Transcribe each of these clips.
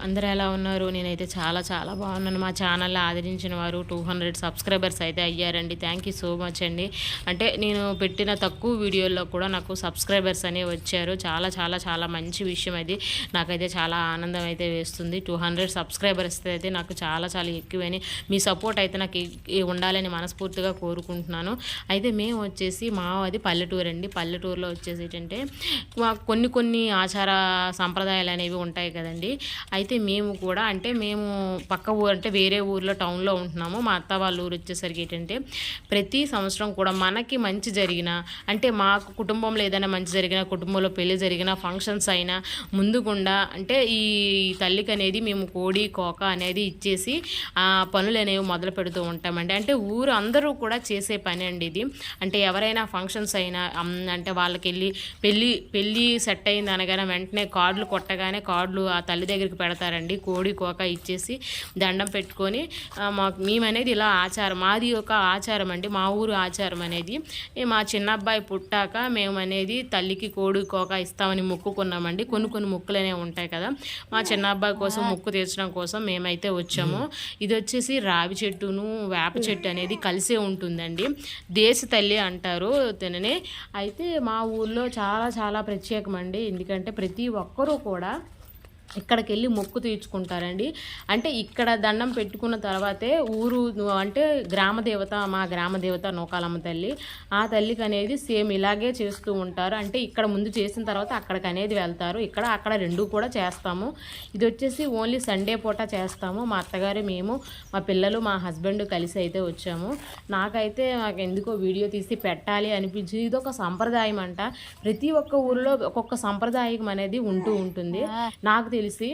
అందరూ ఎలా ఉన్నారు? నేనైతే చాలా చాలా బాగున్నాను. మా ఛానల్ని ఆదరించిన వారు 200 సబ్స్క్రైబర్స్ అయితే అయ్యారండి. థ్యాంక్ యూ సో మచ్ అండి. అంటే నేను పెట్టిన తక్కువ వీడియోల్లో కూడా నాకు సబ్స్క్రైబర్స్ అనేవి వచ్చారు. చాలా చాలా చాలా మంచి విషయం అది. నాకైతే చాలా ఆనందం అయితే వేస్తుంది. 200 సబ్స్క్రైబర్స్ అయితే నాకు చాలా చాలా ఎక్కువని, మీ సపోర్ట్ అయితే నాకు ఉండాలని మనస్ఫూర్తిగా కోరుకుంటున్నాను. అయితే మేము వచ్చేసి మాది పల్లెటూరు అండి. పల్లెటూరులో వచ్చేసి ఏంటంటే కొన్ని కొన్ని ఆచార సంప్రదాయాలు అనేవి ఉంటాయి కదండి. అయితే మేము కూడా అంటే మేము పక్క ఊరు అంటే వేరే ఊర్లో టౌన్లో ఉంటున్నాము. మా అత్త వాళ్ళ ఊరు వచ్చేసరికి ఏంటంటే ప్రతి సంవత్సరం కూడా మనకి మంచి జరిగిన అంటే మాకు కుటుంబంలో ఏదైనా మంచి జరిగిన, కుటుంబంలో పెళ్లి జరిగిన, ఫంక్షన్స్ అయినా ముందుగుండా అంటే ఈ తల్లికి అనేది మేము కోడి కోక అనేది ఇచ్చేసి ఆ పనులు అనేవి మొదలు పెడుతూ ఉంటామండి. అంటే ఊరు అందరూ కూడా చేసే పని అండి ఇది. అంటే ఎవరైనా ఫంక్షన్స్ అయినా అంటే వాళ్ళకి పెళ్ళి సెట్ అయింది అనగానే వెంటనే కార్డులు కొట్టగానే కార్డులు ఆ తల్లి దగ్గరికి పెడతారండి. కోడి కోక ఇచ్చేసి దండం పెట్టుకొని మేమనేది ఇలా ఆచారం, మాది ఒక ఆచారం అండి. మా ఊరు ఆచారం అనేది మా చిన్న అబ్బాయి పుట్టాక మేము అనేది తల్లికి కోడి కోక ఇస్తామని మొక్కుకున్నామండి. కొన్ని కొన్ని మొక్కులు అనేవి ఉంటాయి కదా. మా చిన్న అబ్బాయి కోసం మొక్కు తీర్చడం కోసం మేమైతే వచ్చాము. ఇది వచ్చేసి రావి చెట్టును వేప చెట్టు అనేది కలిసే ఉంటుందండి. దేశ తల్లి అంటారు తినని. అయితే మా ఊర్లో చాలా చాలా ప్రత్యేకమండి. ఎందుకంటే ప్రతి ఒక్కరూ కూడా ఇక్కడికెళ్ళి మొక్కు తీర్చుకుంటారండి. అంటే ఇక్కడ దండం పెట్టుకున్న తర్వాతే ఊరు అంటే గ్రామదేవత, మా గ్రామదేవత నూకాలమ్మ తల్లి, ఆ తల్లికి అనేది సేమ్ ఇలాగే చేస్తూ ఉంటారు. అంటే ఇక్కడ ముందు చేసిన తర్వాత అక్కడికి అనేది వెళ్తారు. అక్కడ రెండు కూడా చేస్తాము. ఇది వచ్చేసి ఓన్లీ సండే పూట చేస్తాము. మా అత్తగారు, మేము, మా పిల్లలు, మా హస్బెండ్ కలిసి అయితే వచ్చాము. నాకు ఎందుకో వీడియో తీసి పెట్టాలి అనిపించింది. ఇది ఒక సంప్రదాయం అంట. ప్రతి ఒక్క ఊరిలో ఒక్కొక్క సంప్రదాయం అనేది ఉంటూ ఉంటుంది. నాకు తెలిసి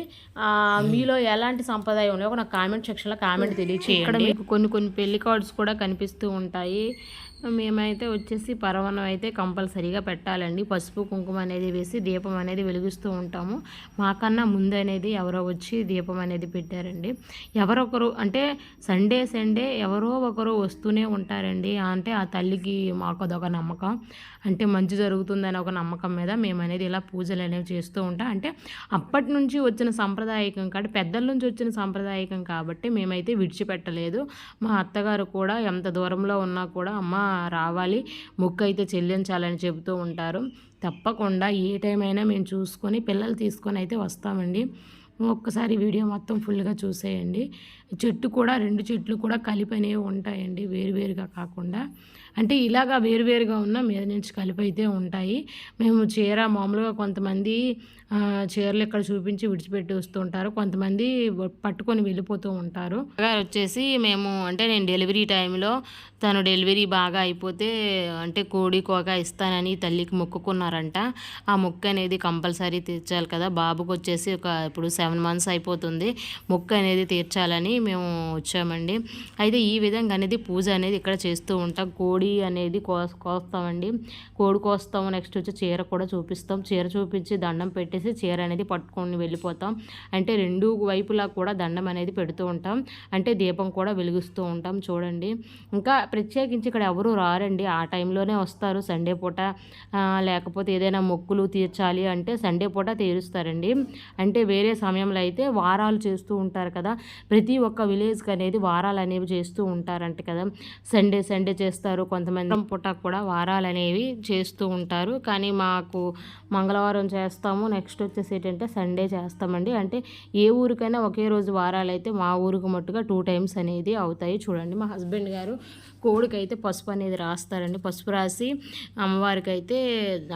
మీలో ఎలాంటి సంప్రదాయం ఉన్నాయో నాకు కామెంట్ సెక్షన్లో కామెంట్ తెలియచేయండి. ఇక్కడ మీకు కొన్ని కొన్ని పెళ్లి కార్డ్స్ కూడా కనిపిస్తూ ఉంటాయి. మేమైతే వచ్చేసి పరవన్నం అయితే కంపల్సరీగా పెట్టాలండి. పసుపు కుంకుమ అనేది వేసి దీపం అనేది వెలిగిస్తూ ఉంటాము. మాకన్నా ముందు అనేది ఎవరో వచ్చి దీపం అనేది పెట్టారండి. ఎవరొకరు అంటే సండే ఎవరో ఒకరు వస్తూనే ఉంటారండి. అంటే ఆ తల్లికి మాకు అదొక నమ్మకం, అంటే మంచి జరుగుతుందని ఒక నమ్మకం మీద మేము అనేది ఇలా పూజలు అనేవి చేస్తూ ఉంటాం. అంటే అప్పటి నుంచి వచ్చిన సంప్రదాయకం కాబట్టి, పెద్దల నుంచి వచ్చిన సంప్రదాయకం కాబట్టి మేమైతే విడిచిపెట్టలేదు. మా అత్తగారు కూడా ఎంత దూరంలో ఉన్నా కూడా అమ్మ రావాలి, మొక్కు అయితే చెల్లించాలని చెబుతూ ఉంటారు. తప్పకుండా ఏ టైం అయినా మేము చూసుకొని పిల్లలు తీసుకొని అయితే వస్తామండి. ఒక్కసారి వీడియో మొత్తం ఫుల్గా చూసేయండి. చెట్టు కూడా 2 చెట్లు కూడా కలిపి అనేవి ఉంటాయండి, వేరువేరుగా కాకుండా. అంటే ఇలాగా వేరువేరుగా ఉన్న మీద నుంచి కలిపి అయితే ఉంటాయి. మేము చీర మామూలుగా కొంతమంది చీరలు ఇక్కడ చూపించి విడిచిపెట్టి వస్తూ ఉంటారు, కొంతమంది పట్టుకొని వెళ్ళిపోతూ ఉంటారు. వచ్చేసి మేము అంటే నేను డెలివరీ టైంలో తను డెలివరీ బాగా అయిపోతే అంటే కోడి కోక ఇస్తానని తల్లికి మొక్కుకున్నారంట. ఆ మొక్కు అనేది కంపల్సరీ తీర్చాలి కదా. బాబుకి వచ్చేసి ఇప్పుడు 7 months అయిపోతుంది. మొక్కు అనేది తీర్చాలని మేము వచ్చామండి. అయితే ఈ విధంగా అనేది పూజ అనేది ఇక్కడ చేస్తూ ఉంటాం. కోడి అనేది కోస్తామండి. కోడి కోస్తాము. నెక్స్ట్ వచ్చి చీర కూడా చూపిస్తాం. చీర చూపించి దండం పెట్టేసి చీర అనేది పట్టుకొని వెళ్ళిపోతాం. అంటే 2 వైపులా కూడా దండం అనేది పెడుతూ ఉంటాం. అంటే దీపం కూడా వెలిగిస్తూ ఉంటాం. చూడండి, ఇంకా ప్రత్యేకించి ఇక్కడ ఎవరు రారండి. ఆ టైంలోనే వస్తారు సండే పూట. లేకపోతే ఏదైనా మొక్కులు తీర్చాలి అంటే సండే పూట తీరుస్తారండి. అంటే వేరే సమయంలో అయితే వారాలు చేస్తూ ఉంటారు కదా. ప్రతి ఒక్క విలేజ్కి అనేది వారాలు అనేవి చేస్తూ ఉంటారంట కదా. సండే చేస్తారు, కొంతమంది పూట కూడా వారాలు అనేవి చేస్తూ ఉంటారు. కానీ మాకు మంగళవారం చేస్తాము, నెక్స్ట్ వచ్చేసి ఏంటంటే సండే చేస్తామండి. అంటే ఏ ఊరికైనా ఒకే రోజు వారాలు అయితే మా ఊరికి మట్టుగా 2 times అనేది అవుతాయి. చూడండి, మా హస్బెండ్ గారు కోడికి అయితే పసుపు అనేది రాస్తారండి. పసుపు రాసి అమ్మవారికి అయితే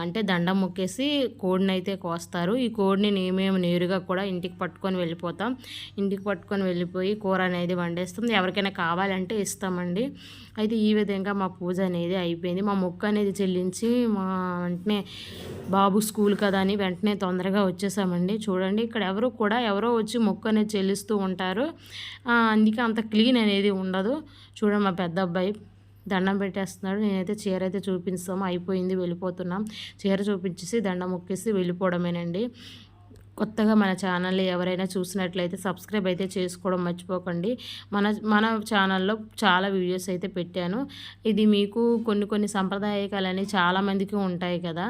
అంటే దండం మొక్కేసి కోడిని అయితే కోస్తారు. ఈ కోడిని మేము నేరుగా కూడా ఇంటికి పట్టుకొని వెళ్ళిపోతాం. ఇంటికి పట్టుకొని వెళ్ళిపోయి కూర అనేది వండేస్తాం. ఎవరికైనా కావాలంటే ఇస్తామండి. అయితే ఈ విధంగా మా పూజ అనేది అయిపోయింది. మా మొక్కు అనేది చెల్లించి వెంటనే బాబు స్కూల్ కదా అని వెంటనే తొందరగా వచ్చేసామండి. చూడండి, ఇక్కడ ఎవరో వచ్చి మొక్కు అనేది చెల్లిస్తూ ఉంటారు. అందుకే అంత క్లీన్ అనేది ఉండదు. చూడండి, మా పెద్ద అబ్బాయి దండం పెట్టేస్తున్నాడు. నేనైతే చీర అయితే చూపిస్తాము, అయిపోయింది, వెళ్ళిపోతున్నాం. చీర చూపించేసి దండం మొక్కేసి వెళ్ళిపోవడమేనండి. కొత్తగా మన ఛానల్ని ఎవరైనా చూసినట్లయితే సబ్స్క్రైబ్ అయితే చేసుకోవడం మర్చిపోకండి. మన మన ఛానల్లో చాలా వీడియోస్ అయితే పెట్టాను. ఇది మీకు కొన్ని సాంప్రదాయకాలని చాలామందికి ఉంటాయి కదా,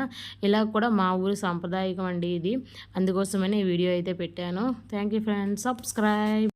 ఇలా కూడా మా ఊరి సాంప్రదాయకం అండి ఇది. అందుకోసమని ఈ వీడియో అయితే పెట్టాను. Thank you friends, subscribe.